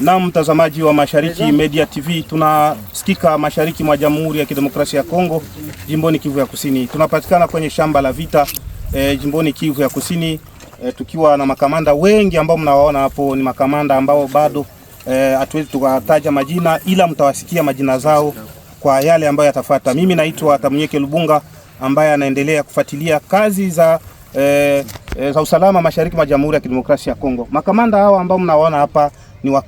Na mtazamaji wa Mashariki Media TV, tunasikika mashariki mwa Jamhuri ya Kidemokrasia ya Kongo, jimboni Kivu ya Kusini. Tunapatikana kwenye shamba la vita jimboni Kivu ya Kusini, tukiwa na makamanda wengi ambao mnawaona hapo. Ni makamanda ambao bado hatuwezi tukataja majina, ila mtawasikia majina zao kwa yale ambayo yatafuata. Mimi naitwa Tamunyeke Lubunga, ambaye anaendelea kufuatilia kazi za usalama mashariki mwa Jamhuri ya Kidemokrasia ya Kongo. Makamanda hawa ambao mnawaona hapa ni wa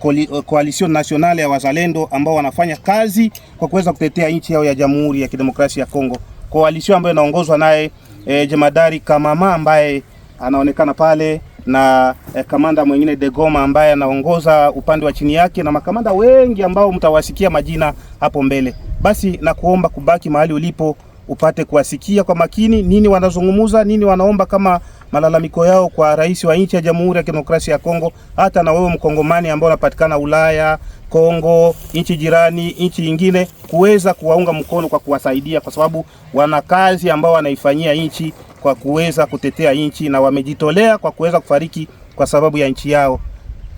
Coalition Nationale ya Wazalendo ambao wanafanya kazi kwa kuweza kutetea nchi yao ya Jamhuri ya Kidemokrasia ya Kongo. Coalition ambayo inaongozwa naye Jemadari Kamama ambaye anaonekana pale, na kamanda mwingine Degoma ambaye anaongoza upande wa chini yake, na makamanda wengi ambao mtawasikia majina hapo mbele. Basi na kuomba kubaki mahali ulipo upate kuwasikia kwa makini nini wanazungumuza, nini wanaomba kama malalamiko yao kwa rais wa nchi ya Jamhuri ya Kidemokrasia ya Kongo. Hata na wewe mkongomani ambao unapatikana Ulaya, Kongo, nchi jirani, nchi nyingine, kuweza kuwaunga mkono kwa kuwasaidia, kwa sababu wana kazi ambao wanaifanyia nchi kwa kuweza kutetea nchi, na wamejitolea kwa kuweza kufariki kwa sababu ya nchi yao.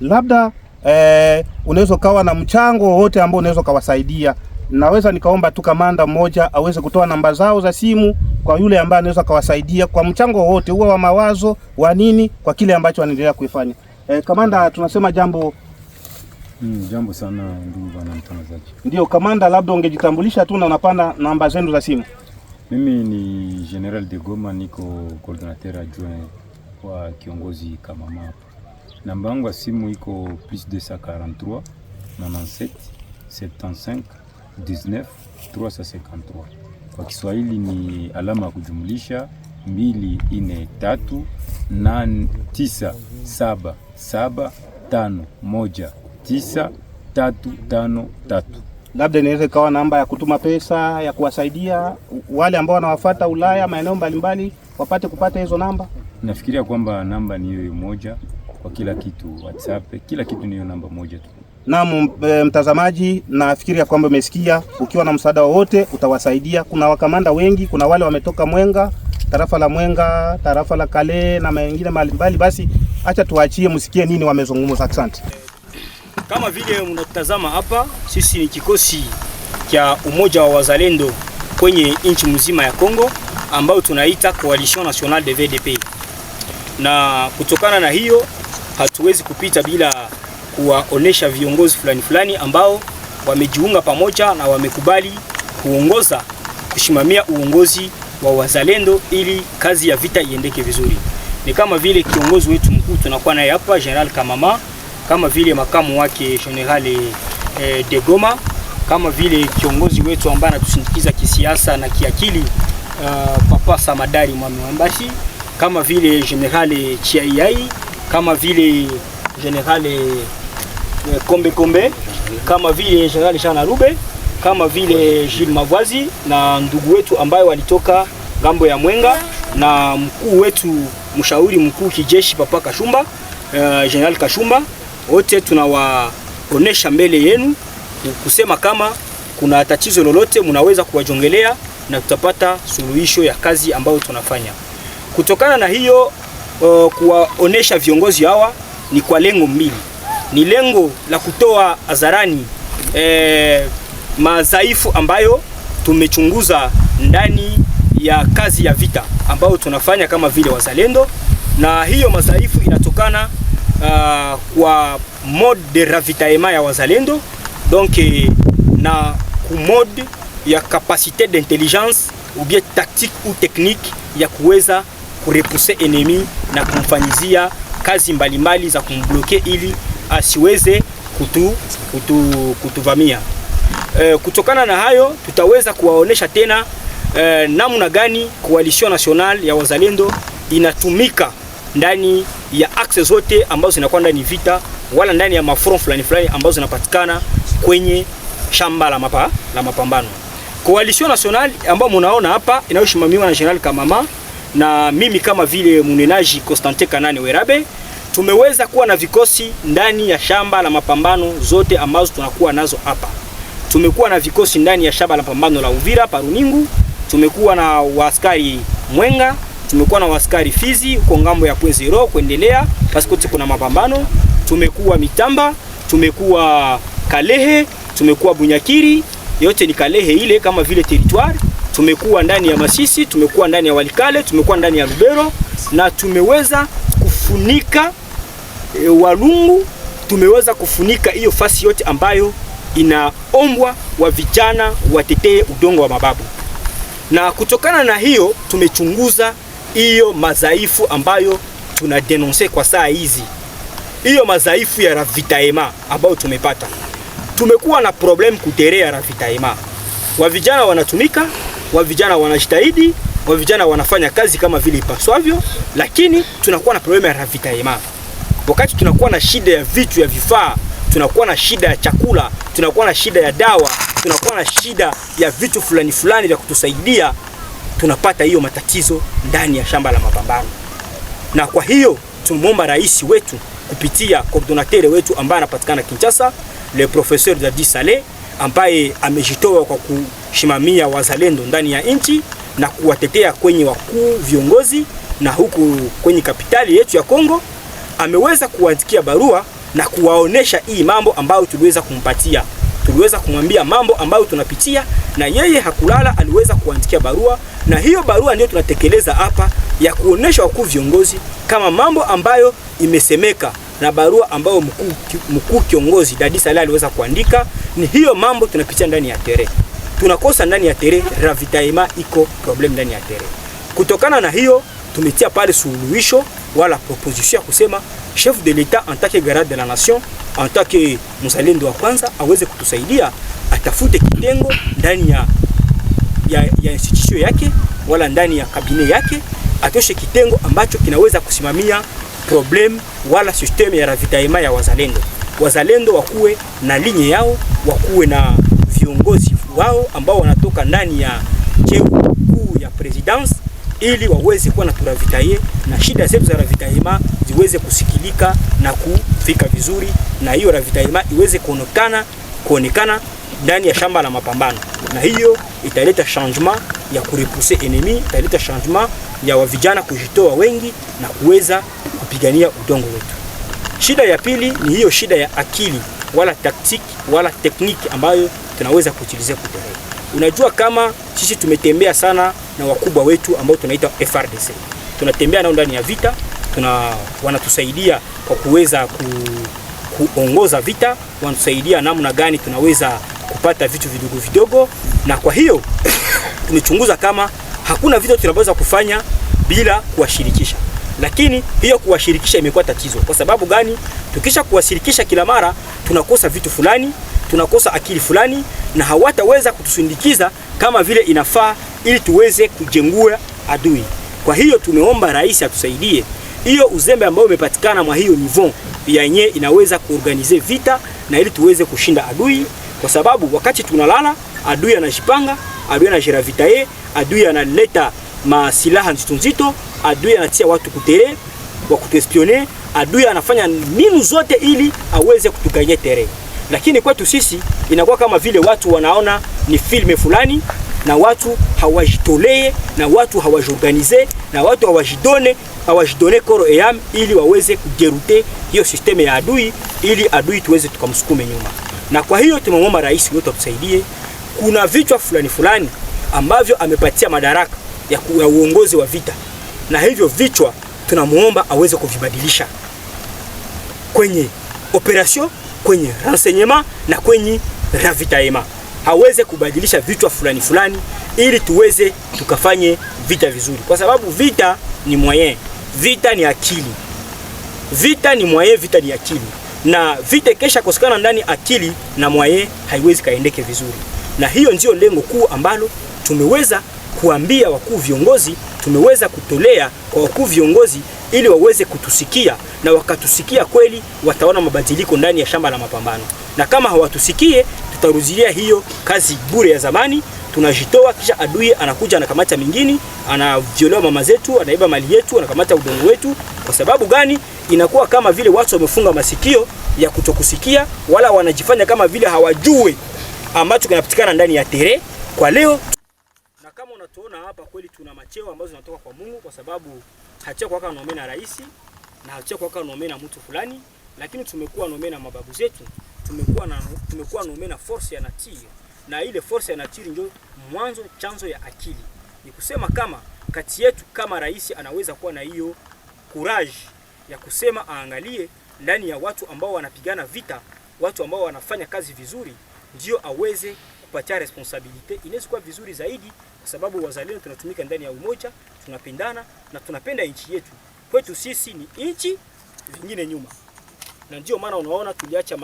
Labda unaweza kawa na mchango wote ambao unaweza kawasaidia. Naweza nikaomba tu kamanda mmoja aweze kutoa namba zao za simu kwa yule ambaye anaweza kawasaidia kwa mchango wote huo wa mawazo wa nini, kwa kile ambacho wanaendelea kuifanya. Kamanda, tunasema jambo. Jambo sana ndugu bwana mtangazaji. Ndio kamanda, labda ungejitambulisha tu na unapanda namba zenu za simu. Mimi ni General Degoma, niko coordinateur adjoint wa kiongozi Kamama. Namba yangu ya simu iko +243 97 75 19 353. Kwa Kiswahili ni alama ya kujumlisha 243 977519353. Labda inaweza ikawa namba ya kutuma pesa ya kuwasaidia wale ambao wanawafuata Ulaya, maeneo mbalimbali, wapate kupata hizo namba. Nafikiria kwamba namba ni hiyo moja kwa kila kitu, WhatsApp, kila kitu ni hiyo namba moja tu. Na mtazamaji, nafikiria kwamba umesikia, ukiwa na msaada wowote utawasaidia. Kuna wakamanda wengi, kuna wale wametoka Mwenga, tarafa la Mwenga, tarafa la Kale na mengine mbalimbali. Basi acha tuachie msikie nini wamezungumza. Asante. Kama vile mnatazama hapa, sisi ni kikosi cha Umoja wa Wazalendo kwenye nchi mzima ya Kongo ambao tunaita Coalition Nationale de VDP. Na kutokana na hiyo hatuwezi kupita bila kuwaonesha viongozi fulani ambao wamejiunga pamoja na wamekubali kusimamia uongozi wa wazalendo ili kazi ya vita iendeke vizuri. Ni kama vile kiongozi wetu mkuu tunakuwa naye hapa General Kamama, kama vile makamu wake General Degoma, kama vile kiongozi wetu ambaye anatusindikiza kisiasa na kiakili Papa Samadari Mwambashi, kama vile General Chiayai, kama vile General Kombe, kama vile General Jean Arube, kama vile Gilles Mavazi na ndugu wetu ambayo walitoka gambo ya Mwenga, na mkuu wetu mshauri mkuu kijeshi Papa Kashumba, General Kashumba. Wote tunawaonesha mbele yenu kusema kama kuna tatizo lolote mnaweza kuwajongelea na tutapata suluhisho ya kazi ambayo tunafanya. Kutokana na hiyo kuwaonesha viongozi hawa ni kwa lengo mbili. Ni lengo la kutoa hadharani madhaifu ambayo tumechunguza ndani ya kazi ya vita ambayo tunafanya kama vile wazalendo, na hiyo madhaifu inatokana kwa mode de ravitaillement ya wazalendo, donc na ku mode ya capacité d'intelligence ou bien tactique ou technique ya kuweza kurepousser ennemi na kumfanyizia kazi mbalimbali za kumbloke ili asiweze kutuvamia. Kutokana na hayo tutaweza kuwaonesha tena namna gani Coalition Nationale ya Wazalendo inatumika ndani ya axe zote ambazo zinakuwa ndani vita wala ndani ya mafront fulani ambazo zinapatikana kwenye shamba la mapambano. Coalition Nationale ambayo mnaona hapa inayosimamiwa na General Kamama na mimi kama vile mnenaji Constantin Kanani Werabe, tumeweza kuwa na vikosi ndani ya shamba la mapambano zote ambazo tunakuwa nazo hapa. Tumekuwa na vikosi ndani ya shamba la mapambano la Uvira Paruningu, tumekuwa na waaskari Mwenga, tumekuwa na waaskari Fizi kwa ngambo ya .0 kuendelea paskote kuna mapambano, tumekuwa Mitamba, tumekuwa Kalehe, tumekuwa Bunyakiri, yote ni Kalehe ile kama vile territoire. Tumekuwa ndani ya Masisi, tumekuwa ndani ya Walikale, tumekuwa ndani ya Lubero na tumeweza kufunika Walungu, tumeweza kufunika hiyo fasi yote ambayo inaombwa wa vijana watetee udongo wa mababu. Na kutokana na hiyo tumechunguza hiyo madhaifu ambayo tunadenonse kwa saa hizi. Hiyo madhaifu ya ravitaema ambayo tumepata. Tumekuwa na problem kutere ya ravitaema. Wa vijana wanatumika, wa vijana wanajitahidi, wa vijana wanafanya kazi kama vile ipaswavyo, lakini tunakuwa na problem ya ravitaema. Wakati tunakuwa na shida ya vitu ya vifaa, tunakuwa na shida ya chakula, tunakuwa na shida ya dawa, tunakuwa na shida ya vitu fulani fulani vya kutusaidia, tunapata hiyo matatizo ndani ya shamba la mapambano. Na kwa hiyo tumomba rais wetu kupitia coordinateur wetu ambaye anapatikana Kinshasa, le professeur Dadi Saleh, ambaye amejitoa kwa kushimamia wazalendo ndani ya nchi na kuwatetea kwenye wakuu viongozi na huku kwenye kapitali yetu ya Kongo, ameweza kuandikia barua na kuwaonesha hii mambo ambayo tuliweza kumpatia. Tuliweza kumwambia mambo ambayo tunapitia na yeye hakulala, aliweza kuandikia barua, na hiyo barua ndio tunatekeleza hapa ya kuonesha wakuu viongozi kama mambo ambayo imesemeka na barua ambayo mkuu kiongozi Dadi Saleh aliweza kuandika ni hiyo mambo tunapitia ndani ya tere. Tunakosa ndani ya tere, ravitaema iko problem ndani ya tere. Kutokana na hiyo tumetia pale suluhisho wala proposition ya kusema chef de l'État en tant que garant de la nation, en tant que mzalendo wa kwanza aweze kutusaidia, atafute kitengo ndani ya institution yake wala ndani ya kabine yake, atoshe kitengo ambacho kinaweza kusimamia problem wala system ya ravitaema ya wazalendo. Wazalendo wakuwe na linye yao, wakuwe na viongozi wao ambao wanatoka ndani ya cheo kuu ya presidence, ili waweze kuwa na turavitaye na shida zetu za ravitaema ziweze kusikilika na kufika vizuri, na hiyo ravitaema iweze kuonekana ndani ya shamba la mapambano. Na hiyo italeta changement ya kurepousser ennemi, italeta changement ya wavijana kujitoa wengi na kuweza kupigania udongo wetu. Shida ya pili ni hiyo shida ya akili wala taktiki wala tekniki ambayo tunaweza kuutilizia kutere. Unajua kama sisi tumetembea sana na wakubwa wetu ambao tunaita FRDC. Tunatembea nao ndani ya vita, wanatusaidia kwa kuweza kuongoza vita, wanatusaidia namna gani tunaweza kupata vitu vidogo vidogo, na kwa hiyo tumechunguza kama hakuna vitu tunaweza kufanya bila kuwashirikisha. Lakini hiyo kuwashirikisha imekuwa tatizo. Kwa sababu gani? Tukisha kuwashirikisha kila mara tunakosa vitu fulani, tunakosa akili fulani, na hawataweza kutusindikiza kama vile inafaa ili tuweze kujengua adui. Kwa hiyo tumeomba rais atusaidie hiyo uzembe ambao umepatikana mwa hiyo niveau yenyewe inaweza kuorganize vita na ili tuweze kushinda adui, kwa sababu wakati tunalala adui anajipanga, adui anajiravitaye, adui analeta masilaha nzito, adui anatia watu kutere wa kutuespionner, adui anafanya mbinu zote ili aweze kutuganyia tere. Lakini kwetu sisi inakuwa kama vile watu wanaona ni filme fulani, na watu hawajitolee, na watu hawajiorganize, na watu hawajidone koro eyam ili waweze kujerute hiyo systeme ya adui, ili adui tuweze tukamsukume nyuma. Na kwa hiyo tumemwomba rais wetu atusaidie. Kuna vichwa fulani ambavyo amepatia madaraka ya uongozi wa vita, na hivyo vichwa tunamuomba aweze kuvibadilisha kwenye operation, kwenye renseignement na kwenye ravitaema. Aweze kubadilisha vichwa fulani ili tuweze tukafanye vita vizuri, kwa sababu vita ni moyen, vita ni akili. Vita ni moyen, vita ni akili. Na vita kesha kosekana ndani akili na moyen haiwezi kaendeke vizuri. Na hiyo ndio lengo kuu ambalo tumeweza kuambia wakuu viongozi, tumeweza kutolea kwa wakuu viongozi ili waweze kutusikia, na wakatusikia kweli wataona mabadiliko ndani ya shamba la mapambano. Na kama hawatusikie tutarudilia hiyo kazi bure ya zamani, tunajitoa kisha adui anakuja anakamata mingine, anaviolewa mama zetu, anaiba mali yetu, anakamata udongo wetu. Kwa sababu gani? Inakuwa kama vile watu wamefunga masikio ya kutokusikia, wala wanajifanya kama vile hawajui ambacho kinapatikana ndani ya tere kwa leo. Na kama unatuona hapa kweli tuna macheo ambazo zinatoka kwa Mungu, kwa sababu hachia kwa kaka naomena rais na hachia kwa kaka naomena mtu fulani, lakini tumekuwa nome na mababu zetu, tumekuwa nome na force ya nature, na ile force ya nature ndio mwanzo chanzo ya akili. Ni kusema kama kati yetu kama rais anaweza kuwa na hiyo courage ya kusema aangalie ndani ya watu ambao wanapigana vita, watu ambao wanafanya kazi vizuri, ndio aweze kupatia responsibility. Inaweza kuwa vizuri zaidi, kwa sababu wazalendo tunatumika ndani ya umoja, tunapendana na tunapenda nchi yetu. Kwetu sisi ni nchi, vingine nyuma. Na ndio maana unaona tuliacha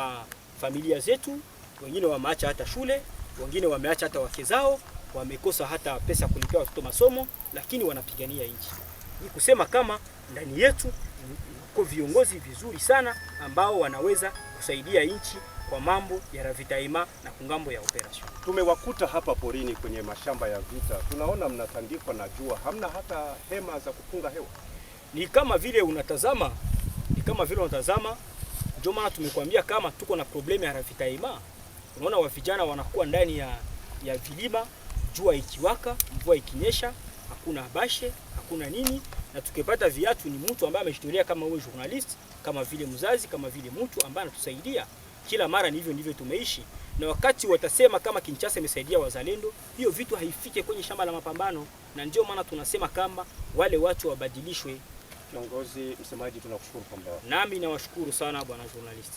familia zetu, wengine wameacha hata shule, wengine wameacha hata wake zao, wamekosa hata pesa kulipia watoto masomo, lakini wanapigania nchi. Ni kusema kama ndani yetu kwa viongozi vizuri sana ambao wanaweza kusaidia nchi kwa mambo ya ravitaima na kungambo ya operation. Tumewakuta hapa porini kwenye mashamba ya vita. Tunaona mnatandikwa na jua, hamna hata hema za kupunga hewa. Ni kama vile unatazama, ndio maana tumekwambia kama tuko na problemu ya ravitaima. Unaona wa vijana wanakuwa ndani ya vilima, jua ikiwaka, mvua ikinyesha, hakuna bashe, hakuna nini, na tukipata viatu ni mtu ambaye amejitolea kama wewe journalist, kama vile mzazi, kama vile mtu ambaye anatusaidia. Kila mara ni hivyo ndivyo tumeishi. Na wakati watasema kama Kinshasa imesaidia wazalendo, hiyo vitu haifike kwenye shamba la mapambano, na ndio maana tunasema kama wale watu wabadilishwe. Kiongozi msemaji, tunakushukuru kwa muda wako. Nami nawashukuru sana bwana journalist.